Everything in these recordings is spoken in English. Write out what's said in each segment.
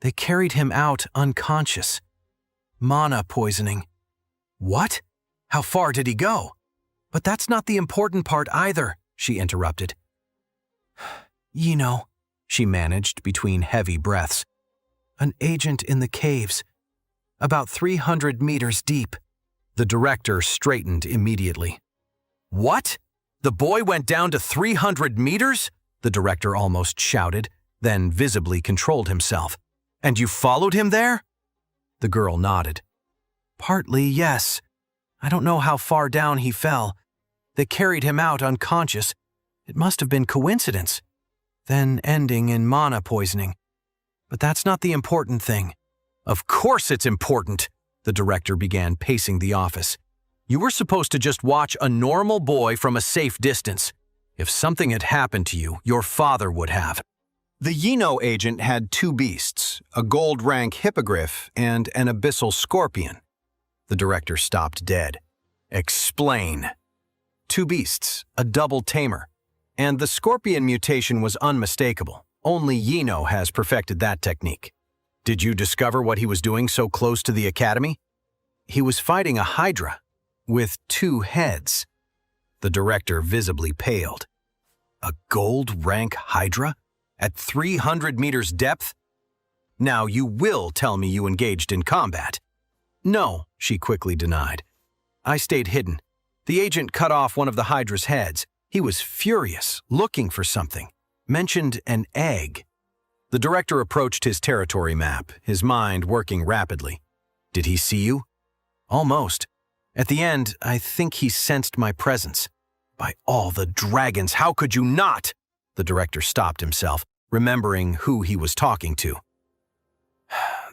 They carried him out unconscious. Mana poisoning. What? How far did he go? But that's not the important part either, she interrupted. You know, she managed between heavy breaths. An agent in the caves, about 300 meters deep. The director straightened immediately. What? The boy went down to 300 meters? The director almost shouted, then visibly controlled himself. And you followed him there? The girl nodded. Partly, yes. I don't know how far down he fell. They carried him out unconscious. It must have been coincidence. Then ending in mana poisoning. But that's not the important thing. Of course it's important, the director began pacing the office. You were supposed to just watch a normal boy from a safe distance. If something had happened to you, your father would have. The Yino agent had two beasts, a gold-rank hippogriff and an abyssal scorpion. The director stopped dead. Explain. Two beasts, a double tamer. And the scorpion mutation was unmistakable. Only Yino has perfected that technique. Did you discover what he was doing so close to the academy? He was fighting a hydra, with two heads. The director visibly paled. A gold-rank hydra? At 300 meters depth? Now you will tell me you engaged in combat. No, she quickly denied. I stayed hidden. The agent cut off one of the hydra's heads. He was furious, looking for something. Mentioned an egg. The director approached his territory map, his mind working rapidly. Did he see you? Almost. At the end, I think he sensed my presence. By all the dragons, how could you not? The director stopped himself, remembering who he was talking to.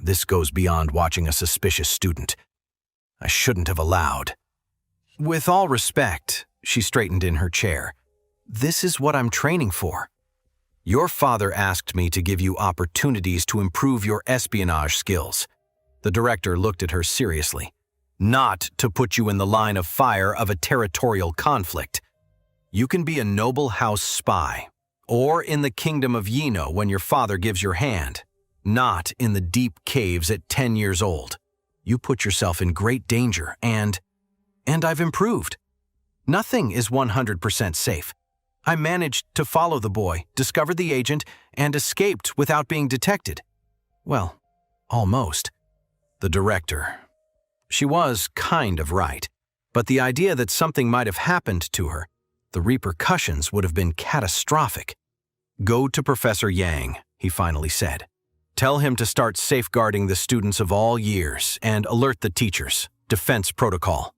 This goes beyond watching a suspicious student. I shouldn't have allowed. With all respect, she straightened in her chair. This is what I'm training for. Your father asked me to give you opportunities to improve your espionage skills. The director looked at her seriously. Not to put you in the line of fire of a territorial conflict. You can be a noble house spy, or in the kingdom of Yino when your father gives your hand, not in the deep caves at 10 years old. You put yourself in great danger, and I've improved. Nothing is 100% safe. I managed to follow the boy, discovered the agent, and escaped without being detected. Well, almost. The director. She was kind of right, but the idea that something might have happened to her, the repercussions would have been catastrophic. Go to Professor Yang, he finally said. Tell him to start safeguarding the students of all years and alert the teachers. Defense protocol.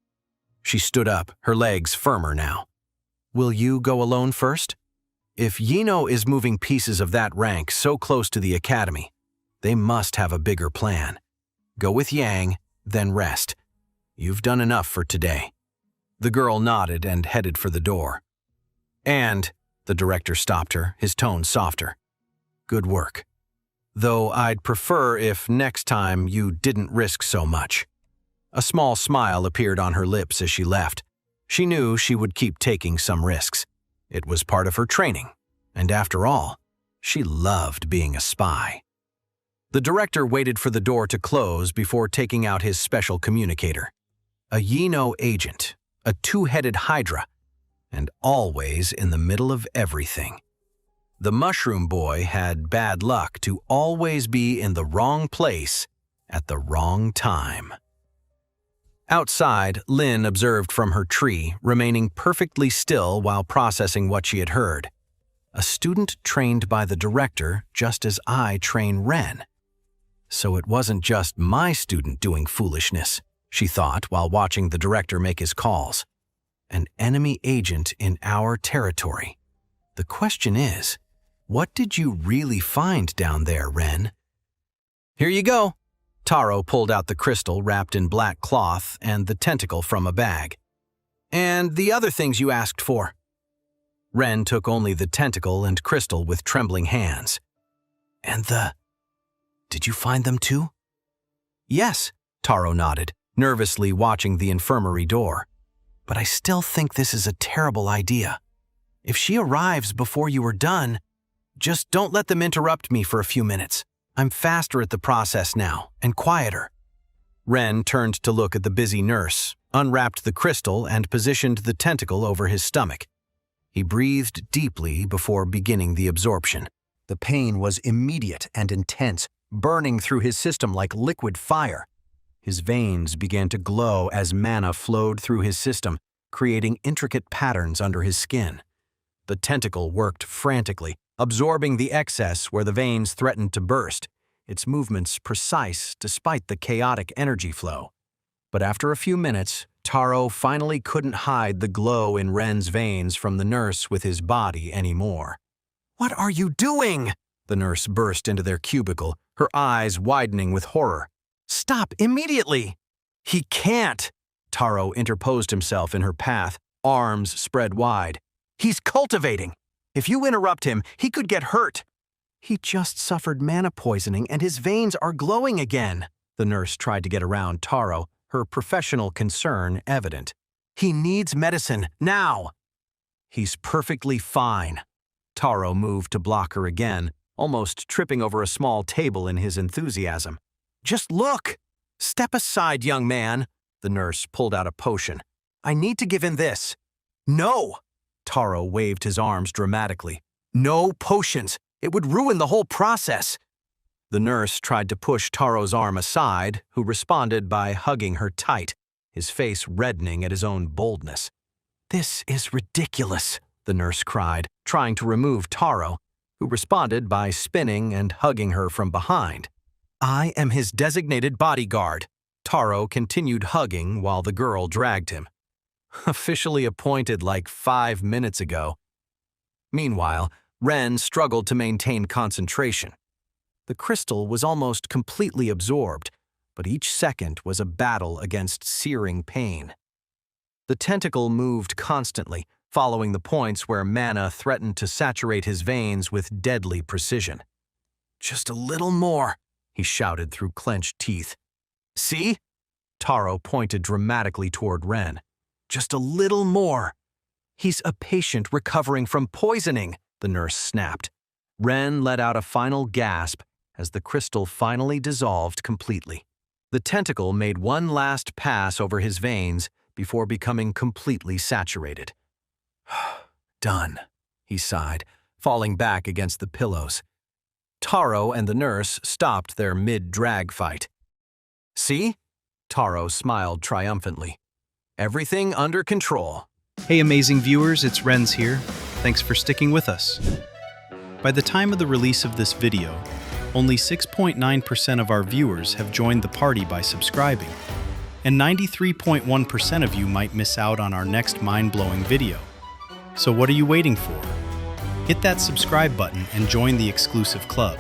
She stood up, her legs firmer now. Will you go alone first? If Yino is moving pieces of that rank so close to the academy, they must have a bigger plan. Go with Yang, then rest. You've done enough for today. The girl nodded and headed for the door. And, the director stopped her, his tone softer. Good work. Though I'd prefer if next time you didn't risk so much. A small smile appeared on her lips as she left. She knew she would keep taking some risks. It was part of her training, and after all, she loved being a spy. The director waited for the door to close before taking out his special communicator. A Yino agent, a two-headed hydra, and always in the middle of everything. The mushroom boy had bad luck to always be in the wrong place at the wrong time. Outside, Lynn observed from her tree, remaining perfectly still while processing what she had heard. A student trained by the director just as I train Ren. So it wasn't just my student doing foolishness, she thought while watching the director make his calls. An enemy agent in our territory. The question is, what did you really find down there, Ren? Here you go. Taro pulled out the crystal wrapped in black cloth and the tentacle from a bag. And the other things you asked for. Ren took only the tentacle and crystal with trembling hands. And did you find them too? Yes, Taro nodded, nervously watching the infirmary door. But I still think this is a terrible idea. If she arrives before you are done, just don't let them interrupt me for a few minutes. I'm faster at the process now, and quieter. Ren turned to look at the busy nurse, unwrapped the crystal, and positioned the tentacle over his stomach. He breathed deeply before beginning the absorption. The pain was immediate and intense, burning through his system like liquid fire. His veins began to glow as mana flowed through his system, creating intricate patterns under his skin. The tentacle worked frantically, absorbing the excess where the veins threatened to burst, its movements precise despite the chaotic energy flow. But after a few minutes, Taro finally couldn't hide the glow in Ren's veins from the nurse with his body anymore. "What are you doing?" The nurse burst into their cubicle, her eyes widening with horror. "Stop immediately!" "He can't!" Taro interposed himself in her path, arms spread wide. "He's cultivating! If you interrupt him, he could get hurt." "He just suffered mana poisoning and his veins are glowing again." The nurse tried to get around Taro, her professional concern evident. "He needs medicine, now!" "He's perfectly fine." Taro moved to block her again, almost tripping over a small table in his enthusiasm. "Just look! Step aside, young man." The nurse pulled out a potion. "I need to give him this." "No!" Taro waved his arms dramatically. "No potions! It would ruin the whole process." The nurse tried to push Taro's arm aside, who responded by hugging her tight, his face reddening at his own boldness. "This is ridiculous," the nurse cried, trying to remove Taro, who responded by spinning and hugging her from behind. "I am his designated bodyguard." Taro continued hugging while the girl dragged him. "Officially appointed like 5 minutes ago." Meanwhile, Ren struggled to maintain concentration. The crystal was almost completely absorbed, but each second was a battle against searing pain. The tentacle moved constantly, following the points where mana threatened to saturate his veins with deadly precision. "Just a little more," he shouted through clenched teeth. "See?" Taro pointed dramatically toward Ren. "Just a little more." "He's a patient recovering from poisoning," the nurse snapped. Ren let out a final gasp as the crystal finally dissolved completely. The tentacle made one last pass over his veins before becoming completely saturated. "Done," he sighed, falling back against the pillows. Taro and the nurse stopped their mid-drag fight. "See?" Taro smiled triumphantly. "Everything under control." Hey amazing viewers, it's Renz here. Thanks for sticking with us. By the time of the release of this video, only 6.9% of our viewers have joined the party by subscribing, and 93.1% of you might miss out on our next mind-blowing video. So what are you waiting for? Hit that subscribe button and join the exclusive club.